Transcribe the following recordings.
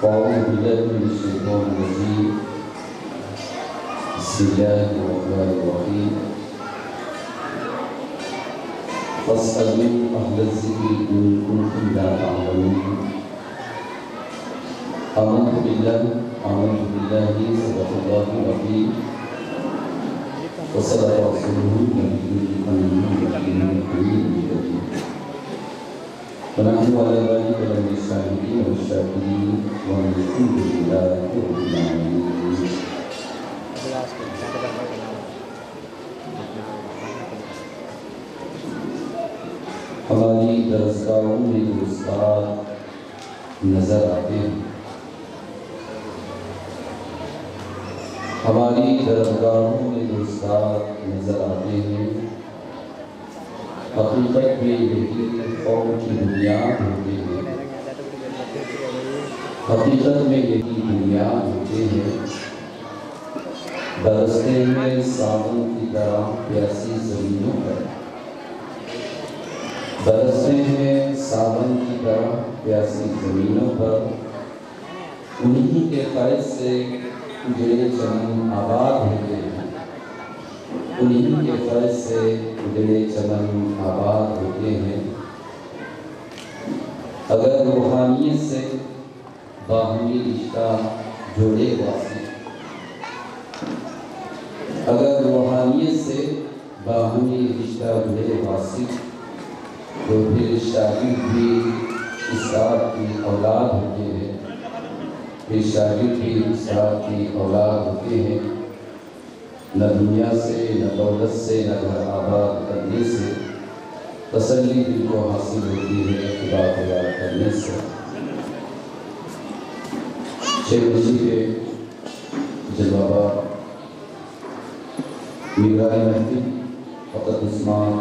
أعوذ بالله من الشيطان الرجيم. بسم الله الرحمن الرحيم. فاسألوا أهل الذكر إن كنتم لا تعلمون. آمنت بالله صدق الله العظيم وصدق رسوله النبي الأمين ونحن على ذلك من الشاهدين والشاكرين والحمد لله رب العالمين. ہماری درسگاہوں میں جو استاد نظر آتے ہیں، ہماری درسگاہوں میں جو استاد نظر آتے ہیں، حقیقت میں یہی قوم کی بنیاد ہوتے ہیں، حقیقت میں یہی بنیاد ہوتے ہیں، برستے میں ساون کی طرح پیاسی زمینوں پر، برستے میں ساون کی طرح پیاسی زمینوں پر، انہی کے فیض سے اجڑے چمن آباد ہوتے ہیں، انہی کے فیض سے اجڑے چمن آباد ہوتے ہیں۔ اگر روحانیت سے باہمی رشتہ جوڑے واسی، اگر روحانیت سے باہمی رشتہ جوڑے واسی، تو پھر شاگرد بھی استاد کی اولاد ہوتے ہیں، پھر شاگرد بھی استاد کی اولاد ہوتے ہیں۔ نہ دنیا سے، نہ دولت سے، نہ گھر آباد کرنے سے تسلی دل کو حاصل ہوتی ہے، خدا کو یاد کرنے سے۔ شیخ رشید کے جلوہ میرا مہدی فقط عثمان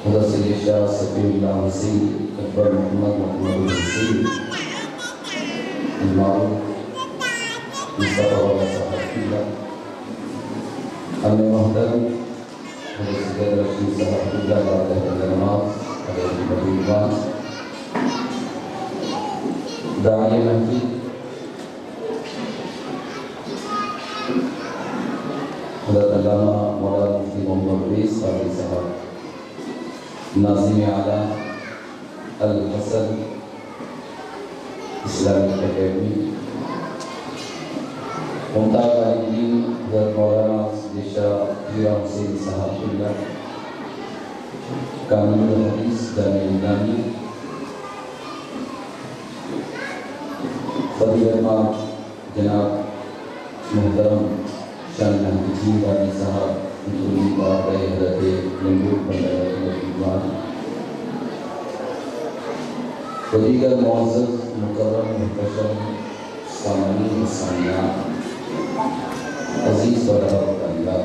حضرت سید شاہ صفی اللہ حسین اکبر محمد الحسین المعروف مصطفیٰ والا صاحب اللہ ہمیں محترم حضرت سید رشید صاحب اللہ علیہ النماز علیہ الرحمن داعی مہدی حضرت علامہ مولانا مفتی محمد عیس قادری صاحب ناظم اعلیٰ الحسن اسلامک اکیڈمی، ممتاز عالم دین حضرت مولانا سید شاہ پیرا حسین صاحب اللہ قانون الحدیث جامعہ اسلامیہ، فضیلت امام جناب محترم شان محمد علی صاحب انتظامی باقی حضرت نمبود بندر و دیگر معزز مکرم محتشم سامعین و سامعات عزیز و رحمت اللہ،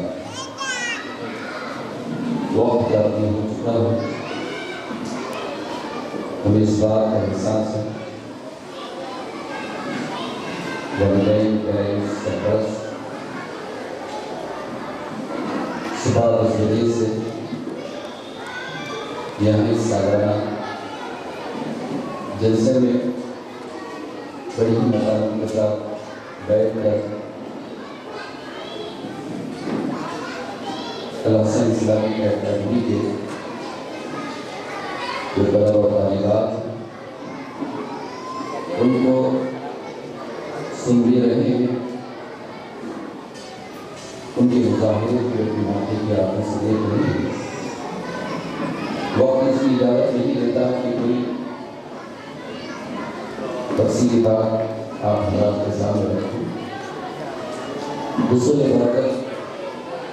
وقت کا اپنی ہو چکا ہوں، ہمیں اس بات کا احساس ہے والدین کا سرپرست صبح 10 بجے سے یہاں اس سالانہ جلسے میں بڑی مطالعہ کے ساتھ بیٹھ کر الحسن اسلامک اکیڈمی کے جو طلبہ و طالبات ان کو سن بھی رہے ہیں، ان کی مظاہرے کی اپنی ماتھے کی آنکھوں سے دیکھ رہے ہیں۔ وقت اس کی اجازت نہیں دیتا کہ کوئی تفصیلی بات آپ حضرات کے سامنے رکھیں۔ حصول برکت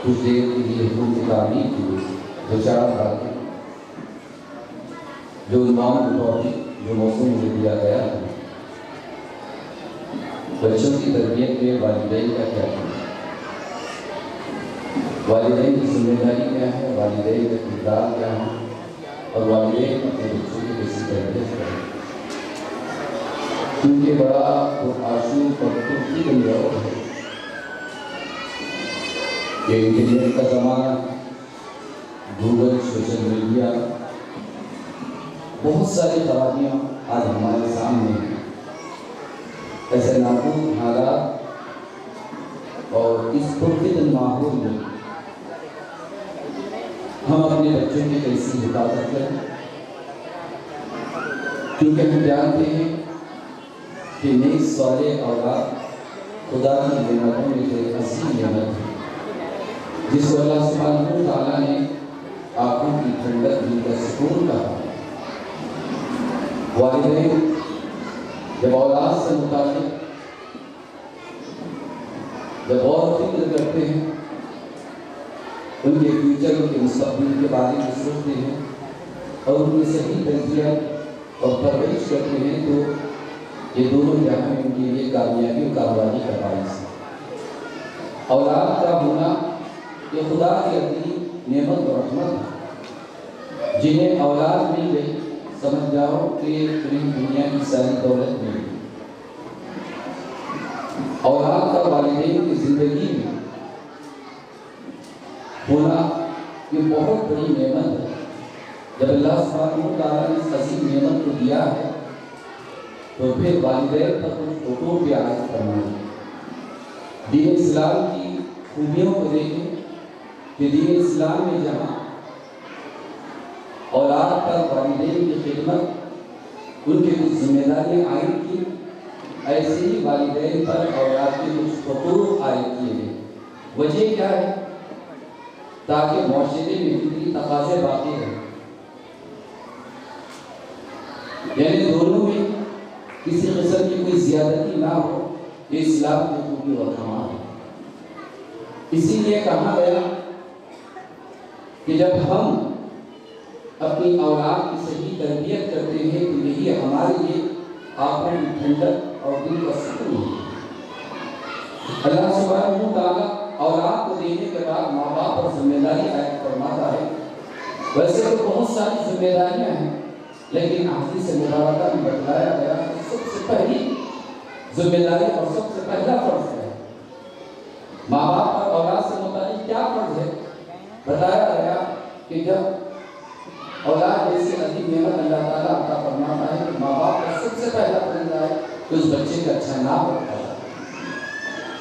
کچھ دیر کے لیے حکم کی تعمیر کی دو چار باتیں جو عنوان ٹاپک جو موضوع مجھے دیا گیا ہے، بچوں کی تربیت میں والدین کا کیا ہے، والدین کی ذمہ داری کیا ہے، والدین کا کردار کیا ہے، اور والدین اپنے بچوں کی کیسی تربیت کریں، کیونکہ بڑا پرآشوب اور پرتی بن رہا ہے کہ انٹرنیٹ کا زمانہ، گوگل، سوشل میڈیا بہت ساری خرابیاں آج ہمارے سامنے ہیں. ایسے ناخوش حالات اور اس پرفتن ماحول میں ہم اپنے بچوں کی کیسی حفاظت کریں، کیونکہ ہم جانتے ہیں کہ نیک صالح اولاد خدا کی نعمتوں میں سے عظیم نعمت ہے، جس کو اللہ سبحانہ و تعالیٰ نے آنکھوں کی ٹھنڈک دل کا سکون کہا. والدین جب اولاد سے متعلق جب غور و فکر کرتے ہیں، ان کے فیوچر، ان کے مستقبل کے بارے میں سوچتے ہیں اور ان کی صحیح تربیت اور پرورش کرتے ہیں، تو یہ دونوں جہاں ان کے لیے کامیابی اور کامیابی کا باعث ہے. اولاد کا ہونا یہ خدا کی عظیم نعمت اور رحمت ہے. جنہیں اولاد مل گئی سمجھ جاؤ کہ پوری دنیا کی ساری دولت مل گئی. اولاد کا والدین کی زندگی میں ہونا یہ بہت بڑی نعمت ہے. جب اللہ سبحانہ و تعالیٰ نے اس عظیم نعمت کو دیا ہے تو پھر والدین پر کچھ حقوق بھی عائد کرنا ہے. دین اسلام کی خوبیوں کو دیکھیں کہ دین اسلام میں جہاں اولاد پر والدین کی خدمت ان کی کچھ ذمہ داریاں عائد کی، ایسے ہی والدین پر اولاد کے کچھ حقوق عائد کیے گئے. وجہ کیا ہے؟ تاکہ معاشرے میں فطری تقاضے باقی رہیں، یعنی دونوں میں کسی قسم کی کوئی زیادتی نہ ہو. یہ اسلام کی خوبی اور کمال ہے. اسی لیے کہا گیا کہ جب ہم اپنی اولاد کی صحیح تربیت کرتے ہیں تو یہی ہمارے لیے آنکھوں کی ٹھنڈک اور دل کا سکون ہے. اللہ سبحانہ و تعالیٰ اولاد کو دینے کے بعد ماں باپ پر ذمہ داری عائد فرماتا ہے. ویسے تو بہت ساری ذمہ داریاں ہیں، لیکن احادیث مبارکہ میں بتلایا گیا کہ سب سے پہلی ذمہ داری اور سب سے پہلا فرض ہے ماں باپ پر اولاد سے متعلق کیا فرض ہے. بتایا گیا کہ جب اولاد جیسی عظیم نعمت اللہ تعالیٰ عطا فرماتا ہے، ماں باپ کا سب سے پہلا فرض ہے کہ اس بچے کا اچھا نام رکھا جائے.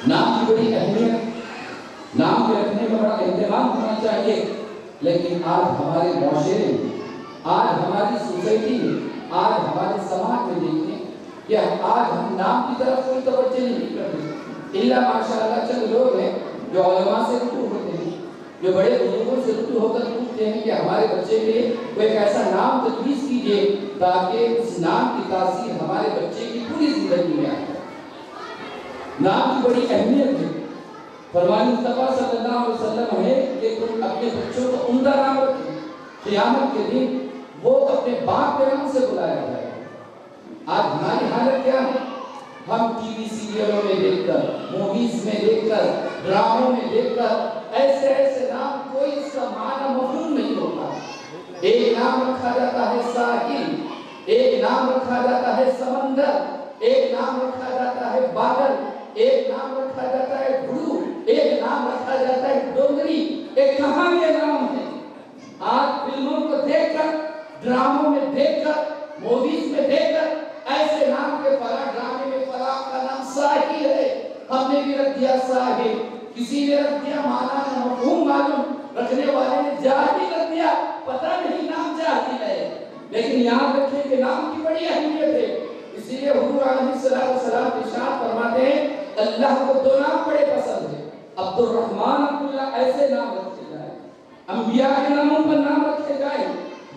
نام کی بڑی اہمیت، نام کے رکھنے میں بڑا اہتمام ہونا چاہیے. لیکن آج ہمارے معاشرے میں، آج ہماری سوسائٹی میں، آج ہمارے سماج میں دیکھیں کہ آج ہم نام کی طرف کوئی توجہ نہیں کرتے. الا ماشاءاللہ چند لوگ ہیں جو علماء سے رجوع ہوتے ہیں، جو بڑے بزرگوں سے رجوع ہو کر پوچھتے ہیں کہ ہمارے بچے کے لیے کوئی ایک ایسا نام تجویز کیجیے تاکہ اس نام کی تاثیر ہمارے بچے کی پوری زندگی میں آئے. نام کی بڑی اہمیت ہے. فرمان مصطفیٰ صلی اللہ علیہ وسلم ہے کہ تم اپنے بچوں کو عمدہ نام رکھیں، قیامت کے دن وہ اپنے باپ کے نام سے بلایا جائے. آج ہماری حالت کیا ہے؟ ہم ٹی وی سیریلوں میں دیکھ کر، موویز میں دیکھ کر، ڈراموں میں دیکھ کر ایسے ایسے نام کوئی اس کا معنی مفہوم نہیں ہوتا. ایک نام رکھا جاتا ہے ساحل، ایک نام رکھا جاتا ہے سمندر، ایک نام رکھا جاتا ہے بادل، ایک نام رکھا جاتا ہے گھڑو، ایک نام رکھا جاتا ہے ڈونگری. ایک کہاں یہ نام ہے؟ آج فلموں کو دیکھ کر، ڈراموں میں دیکھ کر، موویز میں دیکھ کر ایسے نام کے فلاں ڈرامے میں فلاں کا نام ساحل ہے، ہم نے بھی رکھ دیا ساحل. کسی نے رکھ دیا معنی مفہوم معلوم، رکھنے والے نے جاہل رکھ دیا، پتہ نہیں نام جاہل ہے. لیکن یاد رکھیں کہ نام کی بڑی اہمیت ہے. اسی لیے حضور علیہ السلام ارشاد فرماتے ہیں اللہ کو دو نام بڑے پسند ہیں، عبد الرحمن عبداللہ، ایسے نام رکھے جائیں. انبیاء کے ناموں پر نام رکھے جائیں،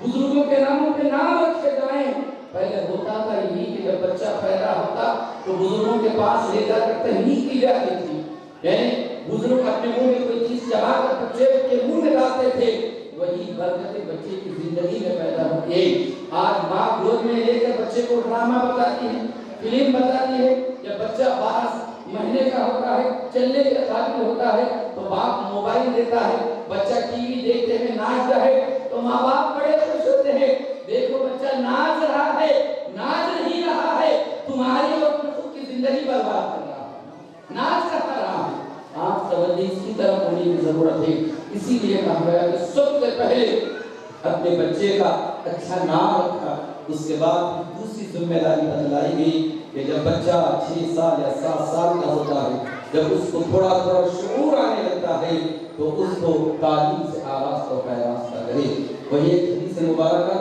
بزرگوں کے ناموں پہ نام رکھے جائیں. پہلے ہوتا تھا یہی کہ جب بچہ پیدا ہوتا تو بزرگوں کے پاس لے جا کر تہنیت کی جاتی تھی، یعنی بزرگ اپنے منہ میں کوئی چیز چبا کر بچے کے منہ میں ڈالتے تھے، وہی برکت بچے کی زندگی میں پیدا ہوتی ہے. آج ماں گود میں لے کر بچے کو ڈرامہ بتاتی ہے، فلم بتاتی ہے. جب بچہ 12 مہینے کا ہوتا ہے، چلنے کے قابل ہوتا ہے تو باپ موبائل دیتا ہے، بچہ ٹی وی دیکھتے ہوئے ناچ رہا ہے تو ماں باپ بڑے خوش ہوتے ہیں. دیکھو بچہ ناچ رہا ہے، ناچ نہیں رہا ہے، تمہاری اور خود کی زندگی برباد کر رہا ہے، ناچ رہا ہے. آپ توجہ اس کی طرف ہونے کی ضرورت ہے. اسی لیے کہا گیا کہ سب سے پہلے اپنے بچے کا اچھا نام رکھا اس کے بعد دوسری ذمہ داری بتلائی گئی کہ جب بچہ 6 سال یا 7 سال کا ہوتا ہے، جب اس کو تھوڑا تھوڑا شعور آنے لگتا ہے تو اس کو تعلیم سے آغاز تو راستہ کرے۔ وہی ایک حدیث مبارکہ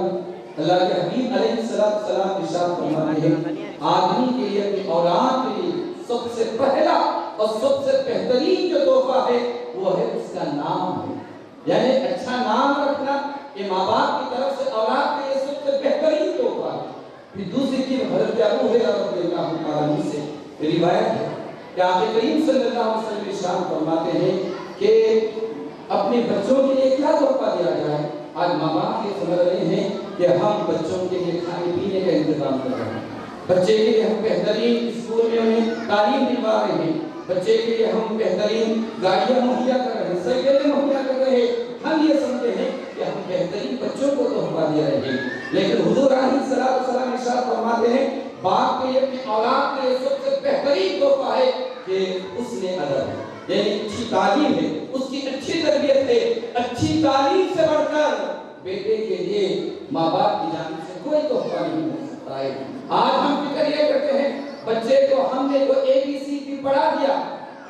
اللہ کے حبیب علیہ السلام ارشاد فرماتے ہیں آدمی کے لیے اپنی اولاد کے لیے سب سے پہلا اور سب سے بہترین جو تحفہ ہے وہ ہے اس کا نام ہے، یعنی اچھا نام رکھنا یہ ماں باپ کی طرف سے اولاد کے لیے سب سے بہترین تحفہ ہے۔ پھر دوسری چیز حضرت ابو ہریرہ رضی اللہ عنہ سے روایت ہے کہ آقا کریم صلی اللہ علیہ وسلم ارشاد فرماتے ہیں کہ اپنے بچوں کے لیے کیا تحفہ دیا جائے۔ آج ماں باپ یہ سمجھ رہے ہیں کہ ہم بچوں کے لیے کھانے پینے کا انتظام کر رہے ہیں، بچے کے لیے ہم بہترین اسکول میں انہیں تعلیم دلوا رہے ہیں، بچے کے لیے ہم بہترین گاڑیاں مہیا کر رہے ہیں، سائیکلیں مہیا کر رہے ہیں۔ ہم یہ سمجھتے ہیں کہ ہم بہترین بچوں کو تحفہ دے رہے ہیں، لیکن حضور علیہ السلام ارشاد فرماتے ہیں باپ کے لیے اپنی اولاد کے لیے سب سے بہترین تحفہ ہے کہ اس نے ادب ہے، یعنی اچھی تعلیم ہے، اس کی اچھی تربیت ہے۔ اچھی تعلیم سے بڑھ کر بیٹے کے لیے ماں باپ کی جانب سے کوئی تحفہ نہیں ہو سکتا ہے۔ آج ہم فکر یہ کرتے ہیں بچے کو ہم نے تو ABCD پڑھا دیا،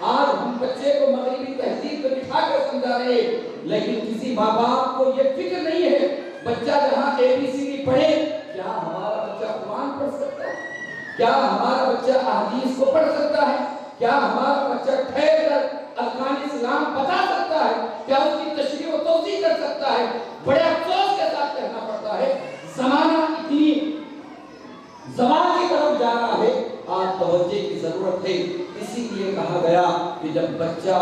آج ہم بچے کو مغربی تہذیب کو بٹھا کر سمجھا رہے ہیں، لیکن کسی ماں باپ کو یہ فکر نہیں ہے بچہ جہاں ABCD پڑھے کیا ہمارا بچہ قرآن پڑھ سکتا ہے، کیا ہمارا بچہ احادیث کو پڑھ سکتا ہے، کیا ہمارا بچہ ٹھہر کر ارکان اسلام بتا سکتا ہے، کیا اس کی تشریح و توضیح کر سکتا ہے۔ بڑے افسوس کے ساتھ کہنا پڑتا ہے زمانہ اتنی زمان کی طرف جا رہا ہے، آج توجہ کی ضرورت ہے۔ اسی لیے کہا گیا کہ جب بچہ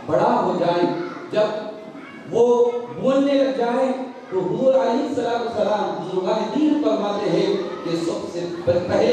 بڑا ہو جائے، جب وہ بولنے لگ جائے تو حضور علیہ السلام بزرگان دین فرماتے ہیں کہ سب سے پہلے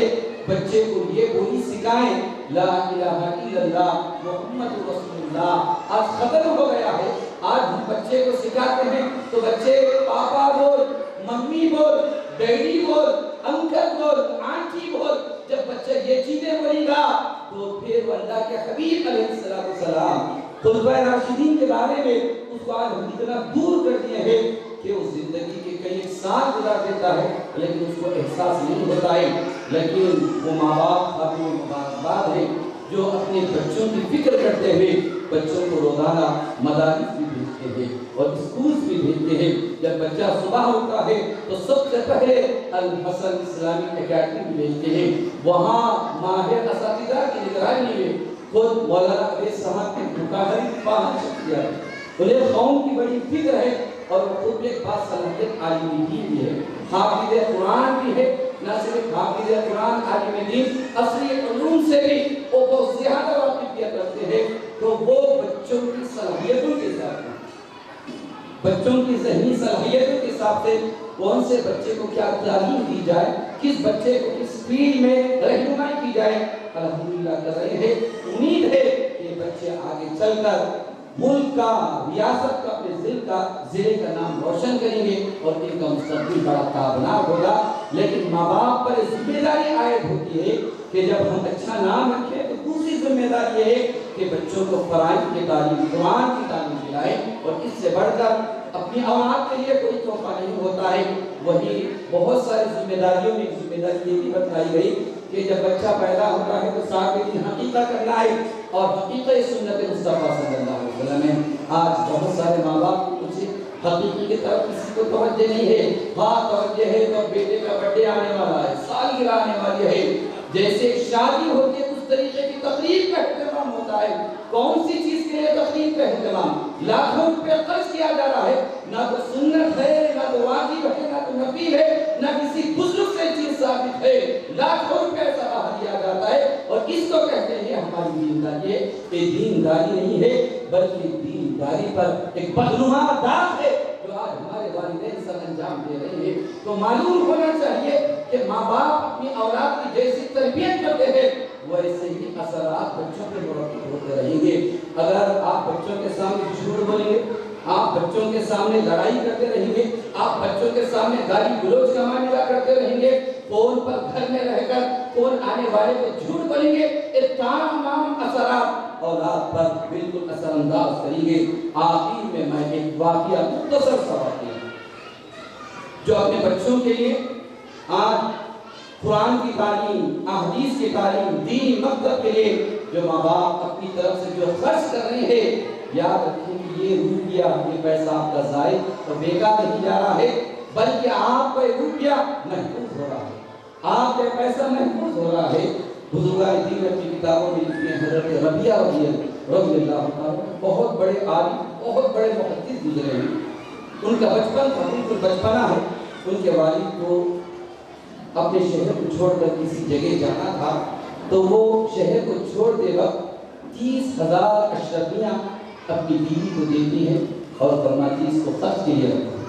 بچے کو یہ بولی سکھائیں لا الہ الا اللہ محمد رسول اللہ۔ آج ختم ہو گیا ہے، آج ہم بچے کو سکھاتے ہیں تو بچے پاپا بول، ممی بول، ڈیڈی بول، انکل بول، آنٹی بول۔ جب بچہ یہ چیزیں بولے گا تو پھر اللہ کے حبیب علیہ السلام خلفائے راشدین کے بارے میں اس کو آج ہم اتنا دور کر دیے ہیں کہ وہ زندگی کے کئی ایک سال گزار دیتا ہے لیکن اس کو احساس نہیں ہوتا ہے۔ لیکن وہ ماں باپ اپنے مبارکباد ہے جو اپنے بچوں کی فکر کرتے ہوئے بچوں کو روزانہ مدارس بھی بھیجتے ہیں اور اسکولز بھی بھیجتے ہیں۔ جب بچہ صبح ہوتا ہے تو سب سے پہلے الحسن اسلامک اکیڈمی بھی بھیجتے ہیں، وہاں ماہر اساتذہ کی نگرانی میں خود مولانا عبید صاحب کی مقرری فاہم شخصیت، انہیں قوم کی بڑی فکر ہے اور وہ خود ایک بات صلاحیت عالم دین بھی ہے، حافظ قرآن بھی ہے، نہ صرف حافظ قرآن عالم دین عصری علوم سے بھی وہ بہت زیادہ واقفیت رکھتے ہیں۔ تو وہ بچوں کی صلاحیتوں کے حساب سے، بچوں کی ذہنی صلاحیتوں کے حساب سے کون سے بچے کو کیا تعلیم دی جائے، کس بچے کو کس فیلڈ میں رہنمائی کی جائے، الحمدللہ کر رہے ہیں۔ امید ہے کہ بچے آگے چل کر ملک کا، ریاست کا، اپنے ضلع کا نام روشن کریں گے اور ان کا مستقبل بڑا تابناک ہوگا۔ لیکن ماں باپ پر ذمہ داری عائد ہوتی ہے کہ جب ہم اچھا نام رکھیں تو دوسری ذمہ داری یہ ہے کہ بچوں کو فرائض کی تعلیم، قرآن کی تعلیم دلائیں، اور اس سے بڑھ کر اپنی اولاد کے لیے کوئی تحفہ نہیں ہوتا ہے۔ وہی بہت ساری ذمہ داریوں میں ایک ذمہ داری یہ بھی بتائی گئی کہ جب بچہ پیدا ہوتا ہے تو 7 دن حقیقہ کرنا ہے اور حقیقہ سنت مصطفیٰ صلی اللہ علیہ وسلم ہے۔ آج بہت سارے ماں باپ کچھ حقیقی کی طرف کسی کو توجہ نہیں ہے، ہاں توجہ ہے تو بیٹے کا برتھ ڈے آنے والا ہے، سالگرہ آنے والی ہے، جیسے شادی ہوتی ہے اس طریقے کی تقریب کا اہتمام ہوتا ہے۔ کون سی چیز کے لیے تقریب کا اہتمام؟ لاکھوں روپے خرچ کیا جا رہا ہے، نہ تو سنت ہے، نہ تو واجب ہے، نہ تو نفل ہے، نہ کسی بزرگ سے چیز ثابت ہے، لاکھوں روپے صلاح دیا جاتا ہے اور اس کو کہتے ہیں ہماری دینداری ہے۔ یہ دینداری نہیں ہے بلکہ دینداری پر ایک بدنما داغ ہے جو آج ہمارے والدین سر انجام دے رہے ہیں۔ تو معلوم ہونا چاہیے کہ ماں باپ اپنی اولاد کی جیسی تربیت کرتے ہیں ویسے ہی اثرات بچوں پہ مرتب ہوتے رہیں گے۔ اگر آپ بچوں کے سامنے جھوٹ بولیں گے، آپ بچوں کے سامنے لڑائی کرتے رہیں گے، آپ بچوں کے سامنے گالی گلوچ کا معاملہ کرتے رہیں گے، فون پر گھر میں رہ کر فون آنے والے کو جھوٹ بولیں گے، یہ تمام اثرات اولاد پر بالکل اثر انداز کریں گے۔ آخر میں ایک واقعہ مختصر سا واقعہ جو اپنے بچوں کے لیے آج قرآن کی تعلیم، احادیث کی تعلیم، دینی مکتب کے لیے جو ماں باپ اپنی طرف سے جو خرچ کر رہے ہیں، یاد رکھیں کہ یہ روپیہ، یہ پیسہ آپ کا ضائع اور بیکار نہیں جا رہا ہے، بلکہ آپ کا روپیہ محفوظ ہو رہا ہے، آپ کا پیسہ محفوظ ہو رہا ہے۔ بزرگان دین اپنی کتابوں میں لکھتے ہیں، حضرت ربیہ رضی اللہ عنہ بہت بڑے عالم، بہت بڑے محدث گزرے ہیں۔ ان کا بچپن تھا، بالکل بچپنا ہے، ان کے والد کو اپنے شہر کو چھوڑ کر کسی جگہ جانا تھا، تو وہ شہر کو چھوڑتے وقت 30,000 اشرفیاں اپنی بیوی کو دیتی ہیں اور فرماتی اس کو خرچ کے لیے رکھو۔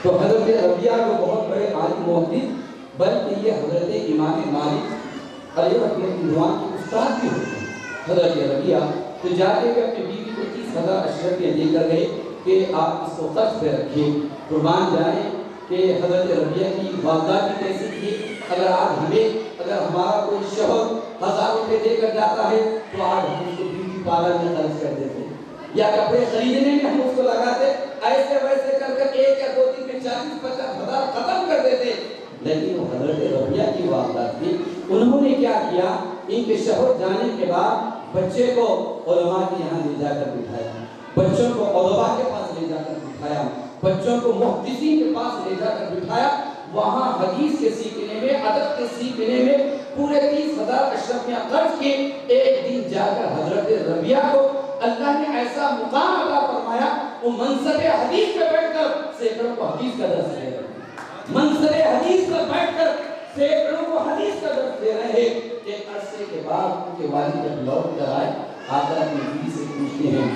تو حضرت ربیہ جو بہت بڑے عالم محدث، بلکہ یہ حضرت امام مالک علیہ رحمۃ اللہ کے استاد بھی ہوتے ہیں۔ حضرت ربیہ تو جاتے ہوئے اپنی بیوی کو 30,000 اشرفیاں دے کر گئے کہ آپ اس کو خرچ پہ رکھیے۔ قربان جائیں کہ حضرت ربیہ کی والدہ بھی کیسی تھی۔ اگر آج اگر ہمارا کوئی شوہر 1000 روپے دے کر جاتا ہے تو آج ہم اس کو بیوٹی پارلر میں خرچ کر دیتے ہیں، یا کپڑے خریدنے میں ہم اس کو لگاتے، ایسے ویسے کر کر 1 یا 2 دن میں 40-50 ہزار ختم کر دیتے۔ لیکن وہ حضرت ربیہ کی والدہ تھی، انہوں نے کیا کیا، ان کے شوہر جانے کے بعد بچے کو علماء کے یہاں لے جا کر بٹھایا، بچوں کو علماء کے پاس لے جا کر بٹھایا، بچوں کو محدثین کے پاس لے جا کر بٹھایا۔ وہاں حدیث کے سیکھنے میں، ادب کے سیکھنے میں پورے 30,000 اشرفیاں خرچ کی۔ ایک دن جا کر حضرت ربیہ کو اللہ نے ایسا مقام عطا فرمایا، وہ منصب حدیث پہ بیٹھ کر سینکڑوں کو حدیث کا درس دے رہے ہیں، منصب حدیث پر بیٹھ کر سینکڑوں کو حدیث کا درس دے رہے ہیں۔ ایک عرصے کے بعد ان کے والد جب لوٹ کر آئے، آ کر اپنی بیوی سے پوچھتے ہیں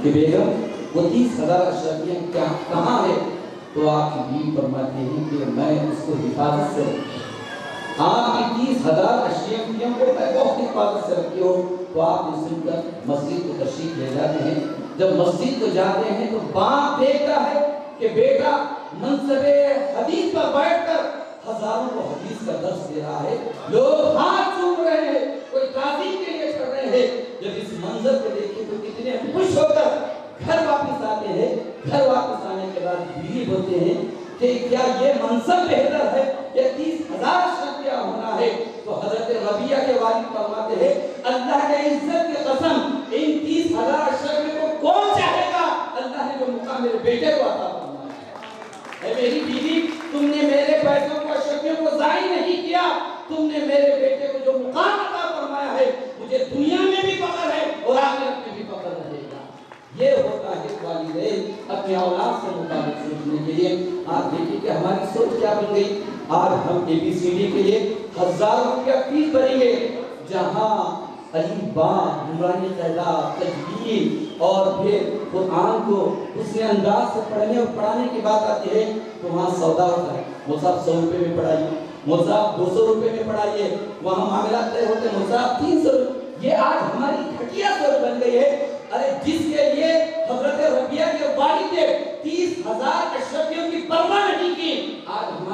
کہ بیگم وہ 30,000 اشرفیاں کہاں ہے؟ تو آپ کی بیوی فرماتے ہیں کہ میں اس کو حفاظت سے رکھی، آپ کی 30,000 اشرفیوں کو میں بہت حفاظت سے رکھی ہوں۔ تو آپ نے سن کر مسجد کو تشریف لے جاتے ہیں۔ جب مسجد کو جاتے ہیں تو باپ دیکھتا ہے کہ بیٹا منصب حدیث پر بیٹھ کر ہزاروں کو حدیث کا درس دے رہا ہے، لوگ ہاتھ چوم رہے ہیں، کوئی تعظیم کے لیے چڑھ رہے ہیں۔ جب اس منظر کو دیکھیں تو کتنے خوش ہو کر گھر واپس آتے ہیں۔ گھر واپس آنے کے بعد بیوی بولتے ہیں کہ کیا یہ منصب بہتر ہے یا 30,000 اشرفیہ ہونا ہے؟ تو حضرت ربیہ کے والد فرماتے ہیں اللہ کے عزت کی قسم ان 30,000 اشرفیہ کو کون چاہے گا؟ اللہ نے جو مقام میرے بیٹے کو عطا فرمایا ہے۔ اے میری بیوی، تم نے میرے پیسوں کو، اشرفیوں کو ضائع نہیں کیا، تم نے میرے بیٹے کو جو مقام عطا فرمایا ہے، مجھے دنیا میں بھی فخر ہے اور آخرت میں بھی فخر رہے گا۔ یہ ہوتا ہے والدین اپنے اولاد سے مطابق سوچنے کے لیے۔ آپ دیکھیں کہ ہماری سوچ کیا بن گئی۔ آج ہم ABCD کے لیے 1000 روپیہ فیس بھریں گے، جہاں الف با، نورانی تعداد، تجوید اور پھر قرآن کو اس انداز سے پڑھنے اور پڑھانے کی بات آتی ہے تو وہاں سودا ہوتا ہے، مصحف 100 روپے میں پڑھائیے، مصحف 200 روپے میں پڑھائیے، وہاں معاملات طے ہوتے ہیں، مصحف 300 روپے۔ یہ آج ہماری گھٹیا سوچ بن گئی ہے۔ ارے جس کے لیے حضرت ربیہ کے والد نے 30,000 اشرفیوں کی پرواہ